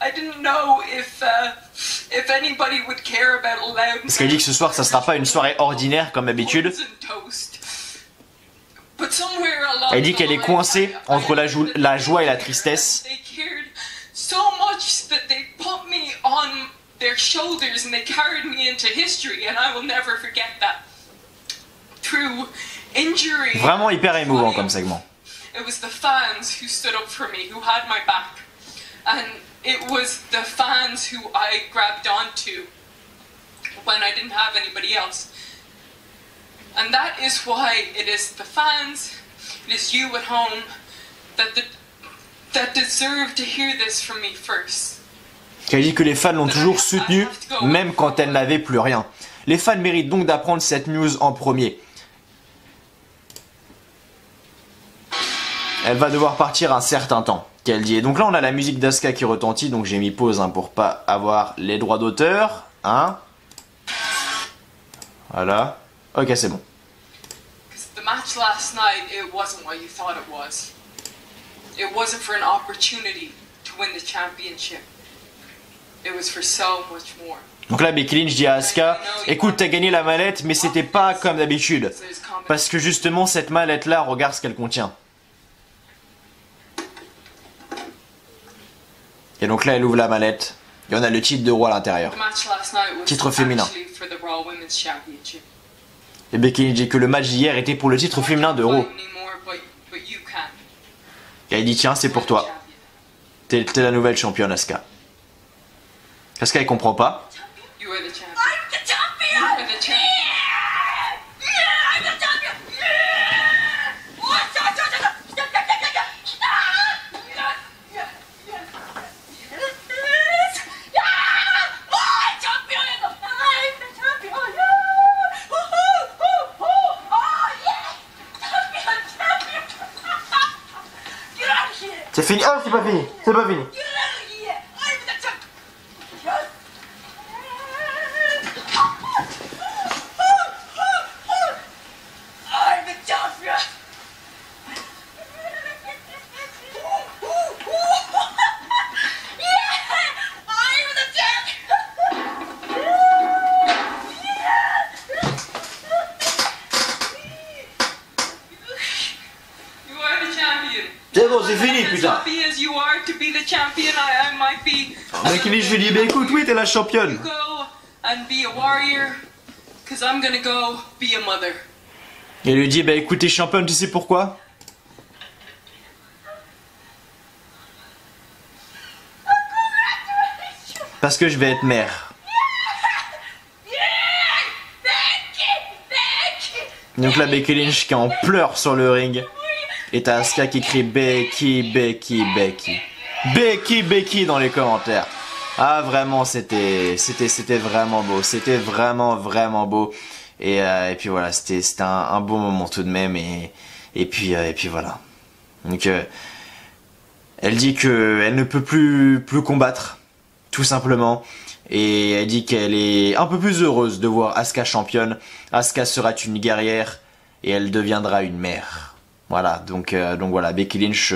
I didn't know if anybody would care about loud. Parce qu'elle dit que ce soir ça sera pas une soirée ordinaire comme d'habitude. Elle dit qu'elle est coincée entre la joie et la tristesse. So much that they put me on their shoulders and they carried me into history and I will never forget that. Through injury. Vraiment hyper émouvant comme segment. It was the fans who stood up for me, who had my back. And it was the fans who I grabbed onto when I didn't have anybody else. And that is why it is the fans, it is you at home that deserve to hear this from me first. Elle dit que les fans l'ont toujours soutenue, même quand elle n'avait plus rien. Les fans méritent donc d'apprendre cette news en premier. Elle va devoir partir un certain temps, qu'elle dit. Et donc là, on a la musique d'Asuka qui retentit, donc j'ai mis pause hein, pour pas avoir les droits d'auteur. Hein. Voilà. Ok, c'est bon. The match last night, it wasn't what you thought it was. It wasn't for an opportunity to win the championship. it was for so much more. Donc là, Becky Lynch dit à Asuka, écoute, t'as gagné la mallette, mais c'était pas comme d'habitude. Parce que justement, cette mallette-là, regarde ce qu'elle contient. Et donc là, elle ouvre la mallette. Et on a le titre de roi à l'intérieur. Titre féminin. Et Becky Lynch dit que le match d'hier était pour le titre féminin de Raw. Et elle dit, tiens, c'est pour toi. T'es la nouvelle championne, Asuka. Asuka, elle comprend pas. You are the champion. I'm the champion! You are the champion. Yeah! I'm the champion! Yeah! Oh, c'est fini. Oh, c'est pas fini. C'est pas fini. C'est bon, c'est fini, putain. Becky Lynch lui dit, bah écoute, oui, t'es la championne. Et il lui dit, bah écoute, t'es championne, tu sais pourquoi? Parce que je vais être mère. Donc là, Becky Lynch qui est en pleurs sur le ring. Et t'as Asuka qui crie Becky, Becky, Becky. Becky, Becky dans les commentaires. Ah vraiment, c'était vraiment beau. C'était vraiment beau. Et puis voilà, c'était un bon moment tout de même. Et puis voilà. Donc elle dit que elle ne peut plus combattre, tout simplement. Et elle dit qu'elle est un peu plus heureuse de voir Asuka championne. Asuka sera une guerrière et elle deviendra une mère. Voilà, donc voilà, Becky Lynch,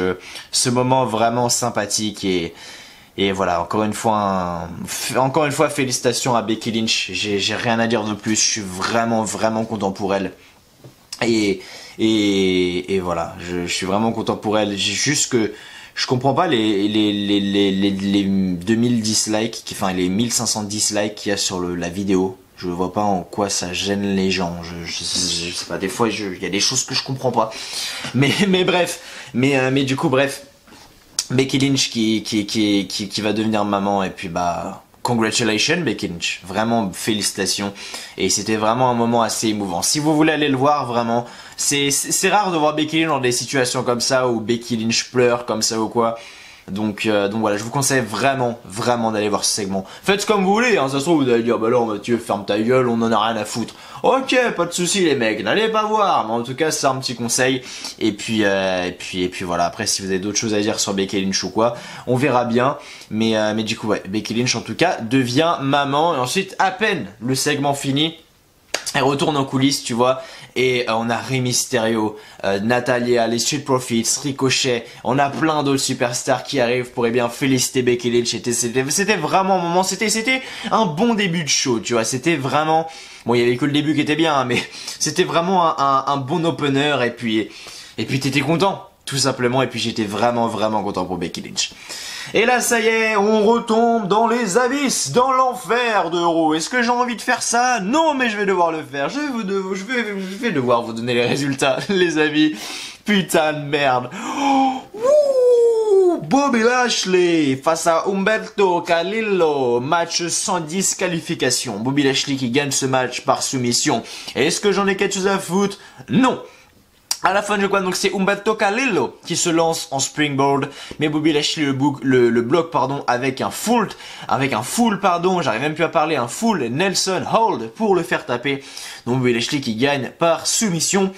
ce moment vraiment sympathique et voilà, encore une fois, félicitations à Becky Lynch. J'ai rien à dire de plus, je suis vraiment content pour elle. Et voilà, je suis vraiment content pour elle. J'ai juste que je comprends pas les 2000 dislikes, enfin les 1500 dislikes qu'il y a sur la vidéo. Je vois pas en quoi ça gêne les gens. Je sais pas, des fois il y a des choses que je comprends pas. Mais bref, mais du coup bref, Becky Lynch qui va devenir maman et puis bah congratulations Becky Lynch, vraiment félicitations. Et c'était vraiment un moment assez émouvant. Si vous voulez aller le voir, vraiment, c'est rare de voir Becky Lynch dans des situations comme ça où Becky Lynch pleure comme ça ou quoi. Donc voilà, je vous conseille vraiment d'aller voir ce segment. Faites comme vous voulez, hein, ça se trouve vous allez dire bah non Mathieu ferme ta gueule, on en a rien à foutre. Ok, pas de souci les mecs, n'allez pas voir, mais en tout cas c'est un petit conseil. Et puis voilà, après si vous avez d'autres choses à dire sur Becky Lynch ou quoi, on verra bien. Mais du coup ouais, Becky Lynch en tout cas devient maman et ensuite à peine le segment fini, elle retourne en coulisses, tu vois, et on a Rey Mysterio, Natalya, les Street Profits, Ricochet, on a plein d'autres superstars qui arrivent pour bien féliciter Becky Lynch. C'était vraiment un moment, c'était un bon début de show, tu vois, c'était vraiment, bon il y avait que le début qui était bien, hein, mais c'était vraiment un bon opener et puis t'étais content, tout simplement, et puis j'étais vraiment content pour Becky Lynch. Et là, ça y est, on retombe dans les abysses, dans l'enfer de Raw. Est-ce que j'ai envie de faire ça? Non, mais je vais devoir le faire. Je vais devoir vous donner les résultats, les amis. Putain de merde. Wouh, Bobby Lashley face à Humberto Carrillo. Match sans disqualification. Bobby Lashley qui gagne ce match par soumission. Est-ce que j'en ai quelque chose à foutre? Non. À la fin du quoi, donc c'est Humberto Carrillo qui se lance en springboard, mais Bobby Lashley le bloque pardon avec un full j'arrive même plus à parler, un full Nelson hold pour le faire taper. Donc Bobby Lashley qui gagne par soumission.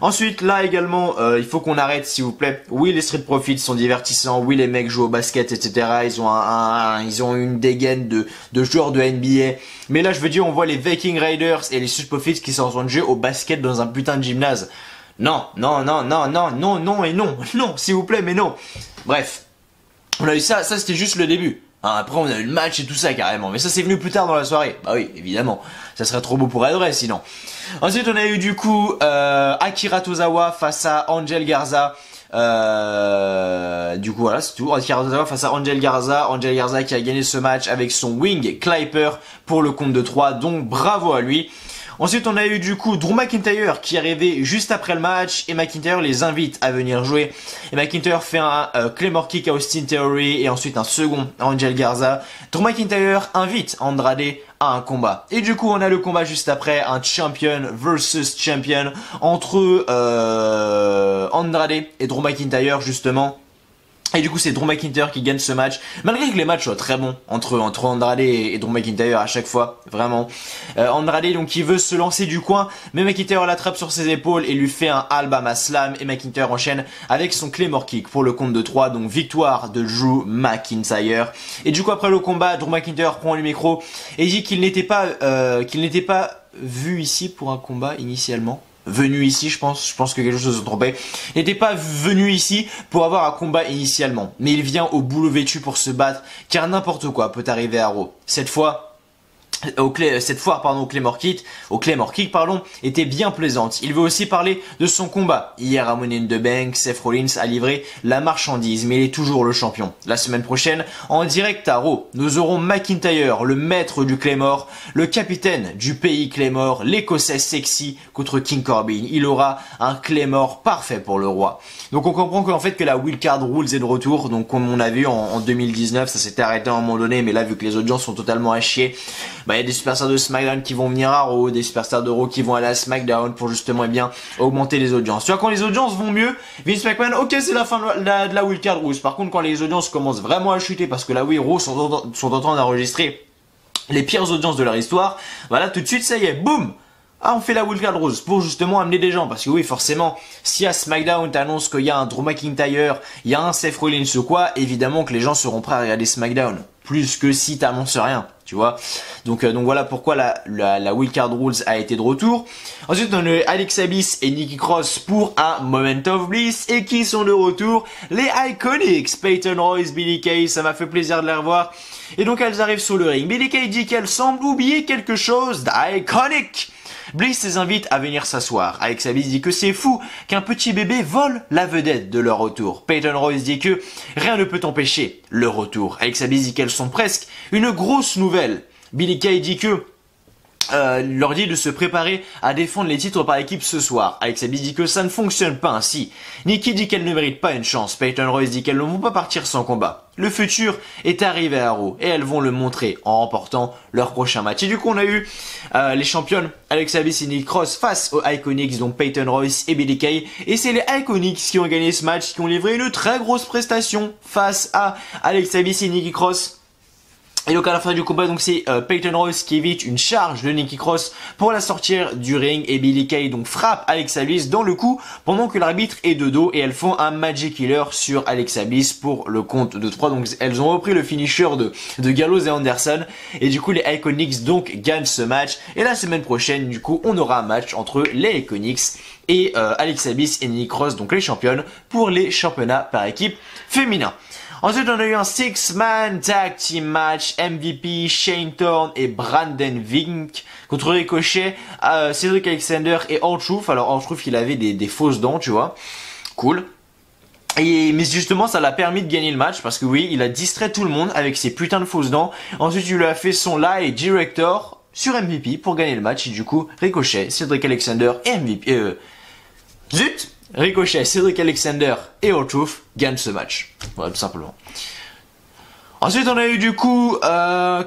Ensuite là également il faut qu'on arrête s'il vous plaît. Oui les Street Profits sont divertissants, oui les mecs jouent au basket etc. Ils ont une dégaine de joueurs de NBA. Mais là je veux dire on voit les Viking Raiders et les Street Profits qui sont en train de jouer au basket dans un putain de gymnase. Non, s'il vous plaît, mais non. Bref, on a eu ça c'était juste le début. Hein, après on a eu le match et tout ça carrément, mais ça c'est venu plus tard dans la soirée. Bah oui, évidemment, ça serait trop beau pour être vrai sinon. Ensuite on a eu du coup Akira Tozawa face à Angel Garza. Du coup voilà c'est tout. Akira Tozawa face à Angel Garza. Angel Garza qui a gagné ce match avec son Wing Clipper pour le compte de 3, donc bravo à lui. Ensuite, on a eu du coup Drew McIntyre qui est arrivé juste après le match et McIntyre les invite à venir jouer. Et McIntyre fait un Claymore Kick à Austin Theory et ensuite un second à Angel Garza. Drew McIntyre invite Andrade à un combat. Et du coup, on a le combat juste après, un champion versus champion entre Andrade et Drew McIntyre justement. Et du coup c'est Drew McIntyre qui gagne ce match, malgré que les matchs soient très bons entre Andrade et Drew McIntyre à chaque fois, vraiment. Andrade donc qui veut se lancer du coin, mais McIntyre l'attrape sur ses épaules et lui fait un Alabama Slam et McIntyre enchaîne avec son Claymore Kick pour le compte de 3, donc victoire de Drew McIntyre. Et du coup après le combat, Drew McIntyre prend le micro et dit qu'il n'était pas vu ici pour un combat initialement. Venu ici, je pense que quelque chose se trompait. Il n'était pas venu ici pour avoir un combat initialement, mais il vient au boulot vêtu pour se battre, car n'importe quoi peut arriver à Raw. Cette fois, Claymore Kick, était bien plaisante. Il veut aussi parler de son combat. Hier à Money in the Bank, Seth Rollins a livré la marchandise, mais il est toujours le champion. La semaine prochaine, en direct à Raw, nous aurons McIntyre, le maître du Claymore, le capitaine du pays Claymore, l'écossais sexy contre King Corbin. Il aura un Claymore parfait pour le roi. Donc on comprend qu'en fait que la Wildcard Rules est de retour. Donc comme on a vu en 2019, ça s'était arrêté à un moment donné, mais là vu que les audiences sont totalement à chier, il y a des superstars de SmackDown qui vont venir à Raw, des superstars de Raw qui vont aller à SmackDown pour justement augmenter les audiences. Tu vois, quand les audiences vont mieux, Vince McMahon, ok c'est la fin de la Wildcard Rules. Par contre quand les audiences commencent vraiment à chuter parce que là oui Raw sont en train d'enregistrer les pires audiences de leur histoire, voilà tout de suite ça y est, boum. Ah, on fait la Wildcard Rose pour justement amener des gens. Parce que oui, forcément, si à SmackDown t'annonces qu'il y a un Drew McIntyre, il y a un Seth Rollins ou quoi, évidemment que les gens seront prêts à regarder SmackDown. Plus que si t'annonces rien, tu vois. Donc voilà pourquoi la Wildcard Rules a été de retour. Ensuite, on a eu Alexa Bliss et Nikki Cross pour un Moment of Bliss. Et qui sont de retour? Les Iconics, Peyton Royce, Billie Kay, ça m'a fait plaisir de les revoir. Et donc elles arrivent sur le ring. Billie Kay dit qu'elle semble oublier quelque chose d'iconique. Bliss les invite à venir s'asseoir. Alexa Bliss dit que c'est fou qu'un petit bébé vole la vedette de leur retour. Peyton Royce dit que rien ne peut empêcher le retour. Alexa Bliss dit qu'elles sont presque une grosse nouvelle. Billie Kay dit que leur dit de se préparer à défendre les titres par équipe ce soir. Alexa Bliss dit que ça ne fonctionne pas ainsi. Nikki dit qu'elle ne mérite pas une chance. Peyton Royce dit qu'elles ne vont pas partir sans combat. Le futur est arrivé à Raw et elles vont le montrer en remportant leur prochain match. Et du coup on a eu les championnes Alexa Bliss et Nikki Cross face aux Iconics, donc Peyton Royce et Billie Kay. Et c'est les Iconics qui ont gagné ce match, qui ont livré une très grosse prestation face à Alexa Bliss et Nikki Cross. Et donc à la fin du combat, donc c'est Peyton Royce qui évite une charge de Nikki Cross pour la sortir du ring et Billie Kay donc frappe Alexa Bliss dans le cou pendant que l'arbitre est de dos et elles font un Magic Killer sur Alexa Bliss pour le compte de 3. Donc elles ont repris le finisher de Gallows et Anderson et du coup les Iconics donc gagnent ce match. Et la semaine prochaine du coup on aura un match entre les Iconics et Alexa Bliss et Nikki Cross, donc les championnes, pour les championnats par équipe féminin. Ensuite, on a eu un 6-man tag team match, MVP, Shane Thorne et Brandon Vink contre Ricochet, Cedric Alexander et R-Truth. Alors R-Truth, il avait des fausses dents, tu vois. Cool. Mais justement, ça l'a permis de gagner le match parce que oui, il a distrait tout le monde avec ses putains de fausses dents. Ensuite, il lui a fait son lie director sur MVP pour gagner le match. Et du coup, Ricochet, Cedric Alexander et MVP... Ricochet, Cedric Alexander et R-Truth gagnent ce match. Voilà, tout simplement. Ensuite, on a eu du coup,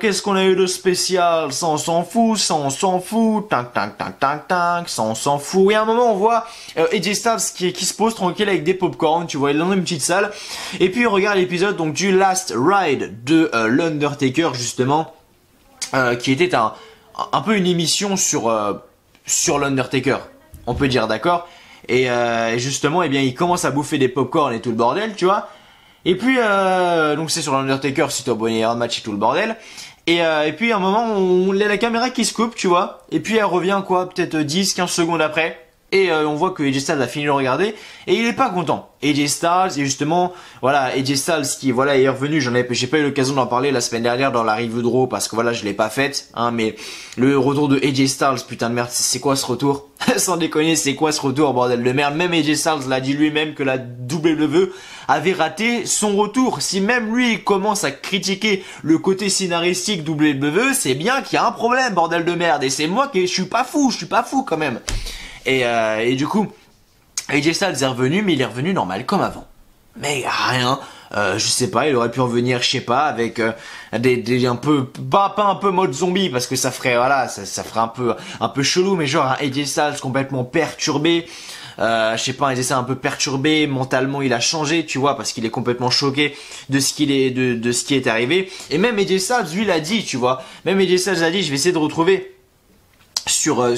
qu'est-ce qu'on a eu de spécial? Ça, on s'en fout, ça, on s'en fout, tac, tac, tac, tac, tac, ça, on s'en fout. Et à un moment, on voit AJ Styles qui se pose tranquille avec des popcorn, tu vois, il est dans une petite salle. Et puis, il regarde l'épisode donc du Last Ride de l'Undertaker, justement, qui était un peu une émission sur l'Undertaker, on peut dire, d'accord? Et justement, eh bien, il commence à bouffer des popcorn et tout le bordel, tu vois. Et puis, donc c'est sur l'Undertaker, si t'es abonné à un match et tout le bordel. Et puis, à un moment, on a la caméra qui se coupe, tu vois. Et puis, elle revient, quoi, peut-être 10-15 secondes après. Et on voit que AJ Styles a fini de le regarder et il est pas content. AJ Styles, et justement, voilà, AJ Styles qui voilà est revenu, j'ai pas eu l'occasion d'en parler la semaine dernière dans la review de Raw parce que voilà, je l'ai pas faite, hein, mais le retour de AJ Styles, putain de merde, c'est quoi ce retour? Sans déconner, c'est quoi ce retour, bordel de merde? Même AJ Styles l'a dit lui-même que la WWE avait raté son retour. Si même lui il commence à critiquer le côté scénaristique WWE, c'est bien qu'il y a un problème, bordel de merde. Et c'est moi qui je suis pas fou quand même. Et du coup, AJ Styles est revenu, mais il est revenu normal comme avant. Mais rien, je sais pas, il aurait pu revenir, je sais pas, avec des un peu pas un peu mode zombie parce que ça ferait voilà, ça ferait un peu chelou, mais genre un AJ Styles complètement perturbé. Je sais pas, AJ Styles un peu perturbé, mentalement il a changé, tu vois, parce qu'il est complètement choqué de ce qu'il est de ce qui est arrivé. Et même AJ Styles lui l'a dit, tu vois, même AJ Styles a dit, je vais essayer de retrouver sur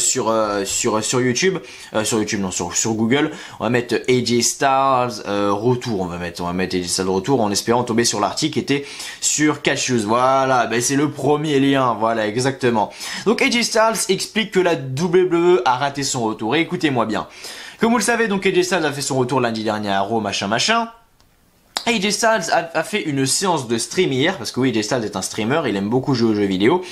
YouTube, sur Google, on va mettre AJ Styles retour, on va mettre AJ Styles retour en espérant tomber sur l'article qui était sur Catch News. Voilà, ben c'est le premier lien, voilà exactement. Donc AJ Styles explique que la WWE a raté son retour. Et écoutez-moi bien. Comme vous le savez, donc AJ Styles a fait son retour lundi dernier à Raw, machin. AJ Styles a fait une séance de stream hier, parce que oui, AJ Styles est un streamer, il aime beaucoup jouer aux jeux vidéo,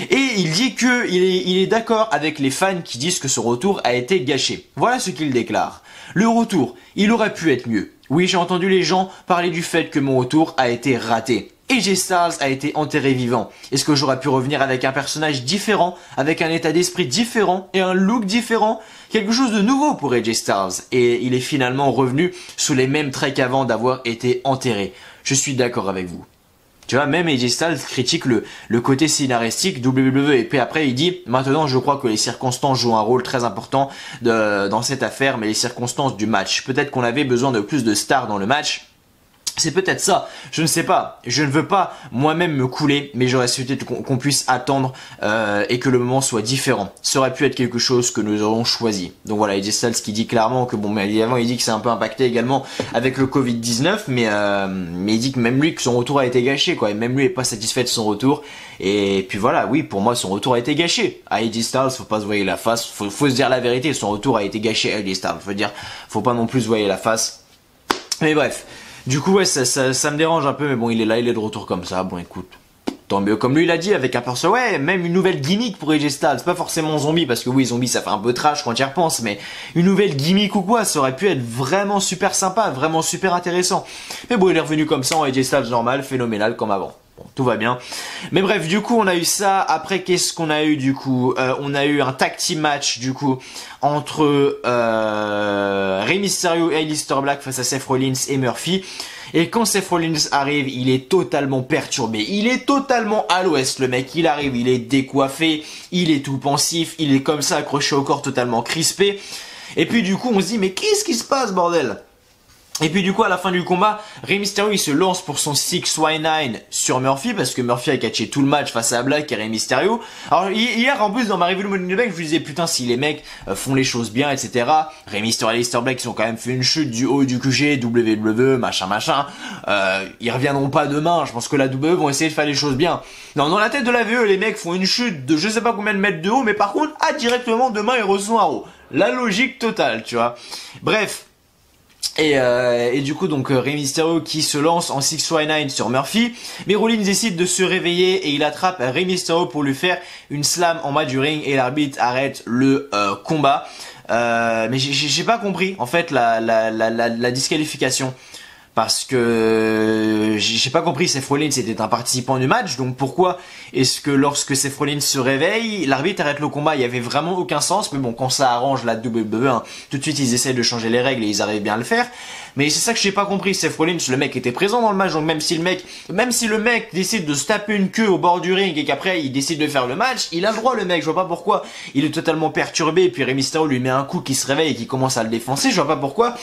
et il dit que il est d'accord avec les fans qui disent que ce retour a été gâché. Voilà ce qu'il déclare. Le retour, il aurait pu être mieux. Oui, j'ai entendu les gens parler du fait que mon retour a été raté. AJ Styles a été enterré vivant. Est-ce que j'aurais pu revenir avec un personnage différent, avec un état d'esprit différent et un look différent? Quelque chose de nouveau pour AJ Styles. Et il est finalement revenu sous les mêmes traits qu'avant d'avoir été enterré. Je suis d'accord avec vous. Tu vois, même AJ Styles critique le côté scénaristique WWE. Et puis après, il dit, maintenant, je crois que les circonstances jouent un rôle très important dans cette affaire, mais les circonstances du match. Peut-être qu'on avait besoin de plus de stars dans le match. C'est peut-être ça, je ne sais pas, je ne veux pas moi-même me couler, mais j'aurais souhaité qu'on puisse attendre et que le moment soit différent. Ça aurait pu être quelque chose que nous aurons choisi. Donc voilà, AJ Styles qui dit clairement que bon, mais évidemment il dit que c'est un peu impacté également avec le Covid-19, mais il dit que même lui que son retour a été gâché quoi, et même lui est pas satisfait de son retour. Et puis voilà, oui, pour moi son retour a été gâché. À AJ Styles, faut pas se voiler la face, faut se dire la vérité, son retour a été gâché à AJ Styles. Faut pas non plus se voiler la face. Mais bref. Du coup, ouais, ça me dérange un peu, mais bon, il est là, il est de retour comme ça. Bon, écoute, tant mieux. Comme lui, il a dit, avec un perso, ouais, même une nouvelle gimmick pour AJ Styles. Pas forcément zombie, parce que oui, zombie, ça fait un peu trash quand tu y repenses, mais une nouvelle gimmick ou quoi, ça aurait pu être vraiment super sympa, vraiment super intéressant. Mais bon, il est revenu comme ça en AJ Styles normal, phénoménal comme avant. Bon, tout va bien. Mais bref, du coup, on a eu ça. Après, qu'est-ce qu'on a eu du coup? On a eu un tag team match du coup entre Rey Mysterio et Aleister Black face à Seth Rollins et Murphy. Et quand Seth Rollins arrive, il est totalement perturbé. Il est totalement à l'ouest, le mec. Il arrive, il est décoiffé, il est tout pensif, il est comme ça accroché au corps, totalement crispé. Et puis du coup, on se dit, mais qu'est-ce qui se passe, bordel? Et puis du coup à la fin du combat, Rey Mysterio il se lance pour son 619 sur Murphy parce que Murphy a catché tout le match face à Black et Rey Mysterio. Alors hier en plus dans ma review de Money in the Bank je vous disais putain si les mecs font les choses bien etc. Rey Mysterio et Aleister Black ils ont quand même fait une chute du haut du QG, WWE machin. Ils reviendront pas demain, je pense que la WWE vont essayer de faire les choses bien. Non, dans la tête de la VE les mecs font une chute de je sais pas combien de mètres de haut mais par contre directement demain ils reçoivent un haut. La logique totale tu vois. Bref. Et du coup donc Rey Mysterio qui se lance en 619 sur Murphy, mais Rollins décide de se réveiller et il attrape Rey Mysterio pour lui faire une slam en bas du ring et l'arbitre arrête le combat. Mais j'ai pas compris en fait la disqualification. Parce que j'ai pas compris, Seth Rollins était un participant du match, donc pourquoi est-ce que lorsque Seth Rollins se réveille, l'arbitre arrête le combat? Il y avait vraiment aucun sens, mais bon, quand ça arrange la WWE, hein, tout de suite ils essaient de changer les règles et ils arrivent bien à le faire. Mais c'est ça que j'ai pas compris, Seth Rollins, le mec était présent dans le match, donc même si le mec décide de se taper une queue au bord du ring et qu'après il décide de faire le match, il a le droit le mec, je vois pas pourquoi il est totalement perturbé et puis Rey Mysterio lui met un coup qui se réveille et qui commence à le défoncer, je vois pas pourquoi.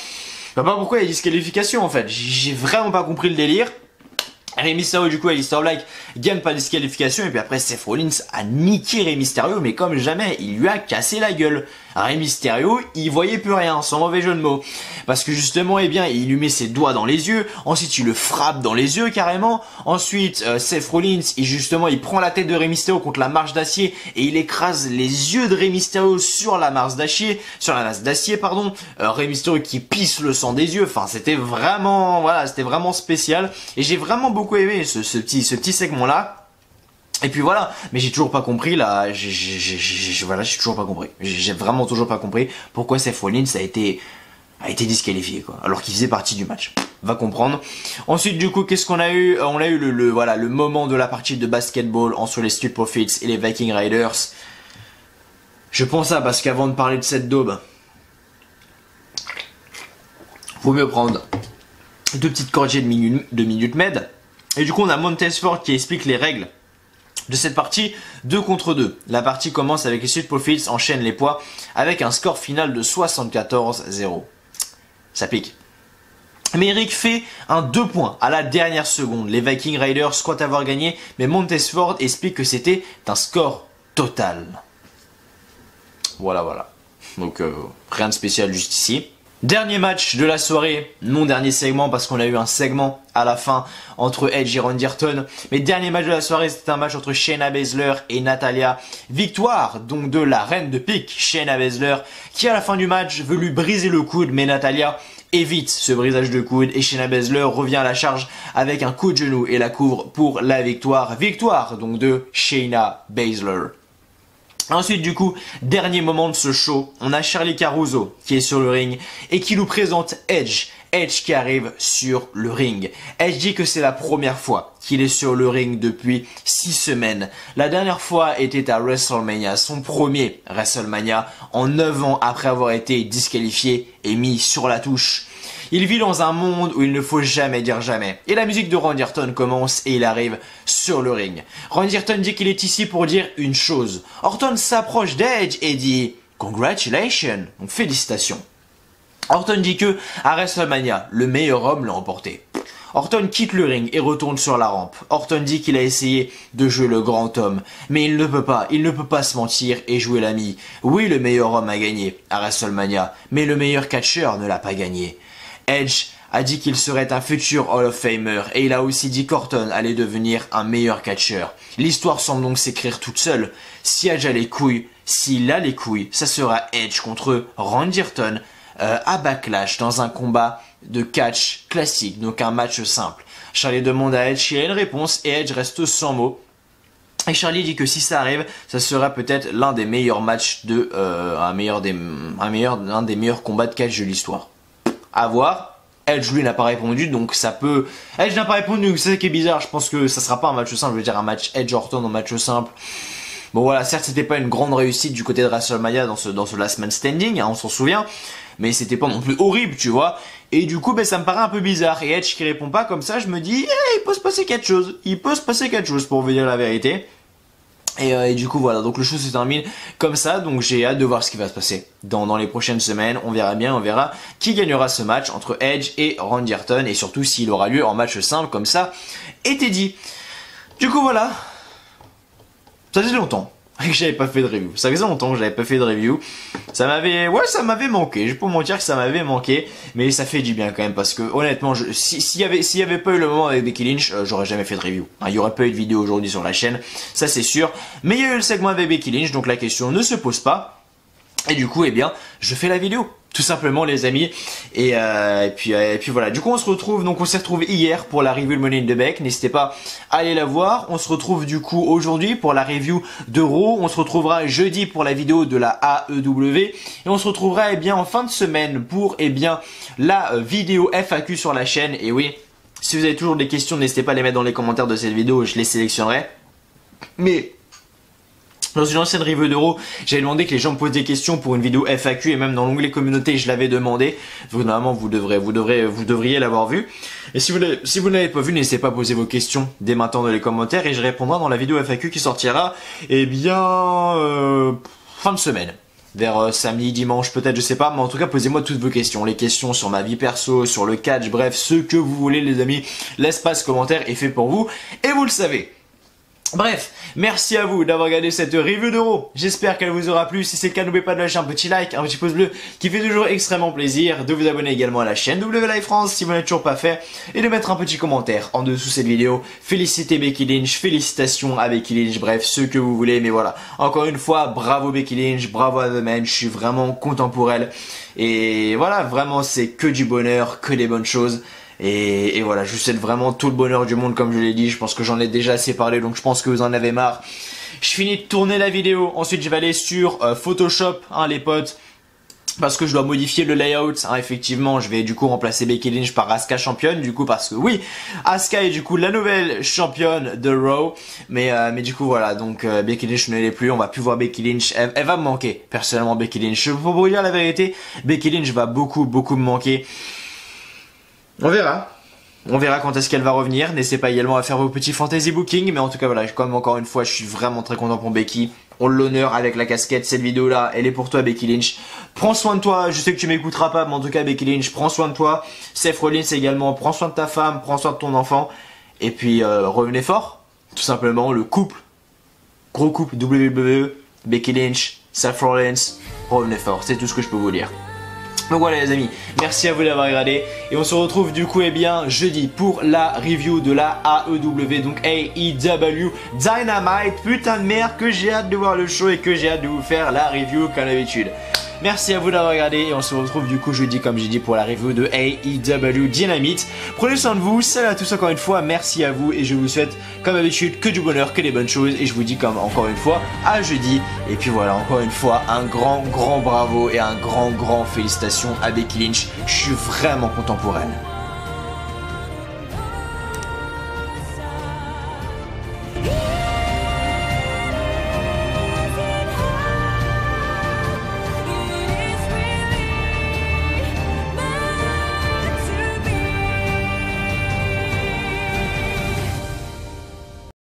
Je vois pas pourquoi il y a disqualification en fait, j'ai vraiment pas compris le délire. Rey Mysterio du coup Aleister Black gagne pas de disqualification et puis après Seth Rollins a niqué Rey Mysterio mais comme jamais, il lui a cassé la gueule. Rey Mysterio, il voyait plus rien, sans mauvais jeu de mots. Parce que justement, eh bien, il lui met ses doigts dans les yeux, ensuite il le frappe dans les yeux carrément, ensuite Seth Rollins, il prend la tête de Rey Mysterio contre la marche d'acier et il écrase les yeux de Rey Mysterio sur la masse d'acier, Rey Mysterio qui pisse le sang des yeux, enfin c'était vraiment, voilà, c'était vraiment spécial et j'ai vraiment beaucoup aimé ce petit segment là. Et puis voilà, mais j'ai toujours pas compris là, j'ai toujours pas compris. J'ai vraiment toujours pas compris pourquoi Seth Rollins a été disqualifié quoi, alors qu'il faisait partie du match. Va comprendre. Ensuite du coup, qu'est-ce qu'on a eu? On a eu le moment de la partie de basketball entre les Street Profits et les Viking Raiders. Je pense ça parce qu'avant de parler de cette daube, faut mieux prendre 2 petites gorgées de Minute Maid. Et du coup, on a Montez Ford qui explique les règles de cette partie 2 contre 2. La partie commence avec les Street Profits enchaînent les poids avec un score final de 74-0. Ça pique. Mais Eric fait un 2 points à la dernière seconde. Les Viking Raiders croient avoir gagné, mais Montez Ford explique que c'était un score total. Voilà. Donc rien de spécial juste ici. Dernier match de la soirée, non dernier segment parce qu'on a eu un segment à la fin entre Edge et Randy Orton. Mais dernier match de la soirée, c'était un match entre Shayna Baszler et Natalya. Victoire donc de la reine de pique, Shayna Baszler, qui à la fin du match veut lui briser le coude, mais Natalya évite ce brisage de coude et Shayna Baszler revient à la charge avec un coup de genou et la couvre pour la victoire. Victoire donc de Shayna Baszler. Ensuite du coup, dernier moment de ce show, on a Charly Caruso qui est sur le ring et qui nous présente Edge. Edge qui arrive sur le ring. Edge dit que c'est la première fois qu'il est sur le ring depuis 6 semaines. La dernière fois était à WrestleMania, son premier WrestleMania, en 9 ans après avoir été disqualifié et mis sur la touche. Il vit dans un monde où il ne faut jamais dire jamais. Et la musique de Randy Orton commence et il arrive sur le ring. Randy Orton dit qu'il est ici pour dire une chose. Orton s'approche d'Edge et dit « Congratulations !» Donc félicitations. Orton dit que à WrestleMania, le meilleur homme l'a emporté. Orton quitte le ring et retourne sur la rampe. Orton dit qu'il a essayé de jouer le grand homme, mais il ne peut pas se mentir et jouer l'ami. Oui, le meilleur homme a gagné à WrestleMania, mais le meilleur catcheur ne l'a pas gagné. Edge a dit qu'il serait un futur Hall of Famer et il a aussi dit qu'Orton allait devenir un meilleur catcheur. L'histoire semble donc s'écrire toute seule. Si Edge a les couilles, s'il a les couilles, ça sera Edge contre Randy Orton à Backlash dans un combat de catch classique, donc un match simple. Charlie demande à Edge s'il a une réponse et Edge reste sans mots. Et Charlie dit que si ça arrive, ça sera peut-être l'un des meilleurs matchs de un des meilleurs combats de catch de l'histoire. À voir. Edge lui n'a pas répondu, donc ça peut. Edge n'a pas répondu, c'est ça qui est bizarre. Je pense que ça sera pas un match simple. Je veux dire un match Edge Orton en match simple. Bon voilà, certes c'était pas une grande réussite du côté de WrestleMania dans ce Last Man Standing, hein, on s'en souvient, mais c'était pas non plus horrible, tu vois. Et du coup, ben ça me paraît un peu bizarre. Et Edge qui répond pas comme ça, je me dis, il peut se passer quelque chose. Il peut se passer quelque chose pour vous dire la vérité. Et du coup voilà, donc le show se termine comme ça, donc j'ai hâte de voir ce qui va se passer dans les prochaines semaines. On verra bien, on verra qui gagnera ce match entre Edge et Randy Orton et surtout s'il aura lieu en match simple comme ça était dit. Du coup voilà, ça faisait longtemps que j'avais pas fait de review. Ça faisait longtemps que j'avais pas fait de review. Ça m'avait manqué. Je vais pas mentir que ça m'avait manqué, mais ça fait du bien quand même parce que honnêtement, s'il y avait pas eu le moment avec Becky Lynch, j'aurais jamais fait de review. Il y aurait pas eu de vidéo aujourd'hui sur la chaîne, ça c'est sûr. Mais il y a eu le segment avec Becky Lynch, donc la question ne se pose pas. Et du coup, eh bien, je fais la vidéo. Tout simplement les amis et puis voilà, du coup on se retrouve, donc on s'est retrouvé hier pour la review de Money in the Bank, n'hésitez pas à aller la voir. On se retrouve du coup aujourd'hui pour la review de Raw, on se retrouvera jeudi pour la vidéo de la AEW et on se retrouvera eh bien en fin de semaine pour eh bien la vidéo FAQ sur la chaîne. Et oui, si vous avez toujours des questions, n'hésitez pas à les mettre dans les commentaires de cette vidéo, je les sélectionnerai. Mais dans une ancienne review d'Euro, j'avais demandé que les gens me posent des questions pour une vidéo FAQ et même dans l'onglet communauté, je l'avais demandé. Normalement, vous devriez l'avoir vu. Et si vous n'avez pas vu, n'hésitez pas à poser vos questions dès maintenant dans les commentaires et je répondrai dans la vidéo FAQ qui sortira, eh bien, fin de semaine. vers samedi, dimanche peut-être, je sais pas, mais en tout cas posez-moi toutes vos questions, les questions sur ma vie perso, sur le catch, bref, ce que vous voulez les amis, l'espace commentaire est fait pour vous, et vous le savez. Bref, merci à vous d'avoir regardé cette review d'Euro. J'espère qu'elle vous aura plu. Si c'est le cas, n'oubliez pas de lâcher un petit like, un petit pouce bleu qui fait toujours extrêmement plaisir. De vous abonner également à la chaîne W Live France si vous n'êtes toujours pas fait. Et de mettre un petit commentaire en dessous cette vidéo. Félicitez Becky Lynch, félicitations à Becky Lynch, bref, ce que vous voulez. Mais voilà, encore une fois, bravo Becky Lynch, bravo à The Man. Je suis vraiment content pour elle. Et voilà, vraiment, c'est que du bonheur, que des bonnes choses. Et voilà, je vous souhaite vraiment tout le bonheur du monde comme je l'ai dit, je pense que j'en ai déjà assez parlé donc je pense que vous en avez marre. Je finis de tourner la vidéo, ensuite je vais aller sur Photoshop les potes, parce que je dois modifier le layout, effectivement je vais du coup remplacer Becky Lynch par Asuka championne, du coup parce que oui, Asuka est du coup la nouvelle championne de Raw, mais du coup voilà, donc Becky Lynch ne l'est plus, on va plus voir Becky Lynch, elle va me manquer, personnellement Becky Lynch, pour vous dire la vérité, Becky Lynch va beaucoup me manquer. On verra quand est-ce qu'elle va revenir. N'hésitez pas également à faire vos petits fantasy booking. Mais en tout cas voilà, comme encore une fois, je suis vraiment très content pour Becky. On l'honneur avec la casquette. Cette vidéo là, elle est pour toi Becky Lynch. Prends soin de toi, je sais que tu m'écouteras pas, mais en tout cas Becky Lynch, prends soin de toi. Seth Rollins également, prends soin de ta femme, prends soin de ton enfant. Et puis revenez fort, tout simplement, le couple. Gros couple WWE, Becky Lynch, Seth Rollins, revenez fort, c'est tout ce que je peux vous dire. Donc voilà les amis, merci à vous d'avoir regardé et on se retrouve du coup jeudi pour la review de la AEW, donc AEW Dynamite. Putain de merde que j'ai hâte de voir le show et que j'ai hâte de vous faire la review comme d'habitude. Merci à vous d'avoir regardé et on se retrouve du coup jeudi comme j'ai dit pour la review de AEW Dynamite. Prenez soin de vous, salut à tous encore une fois, merci à vous et je vous souhaite comme d'habitude que du bonheur, que des bonnes choses et je vous dis comme encore une fois à jeudi. Et puis voilà, encore une fois un grand bravo et un grand félicitations à Becky Lynch, je suis vraiment content pour elle.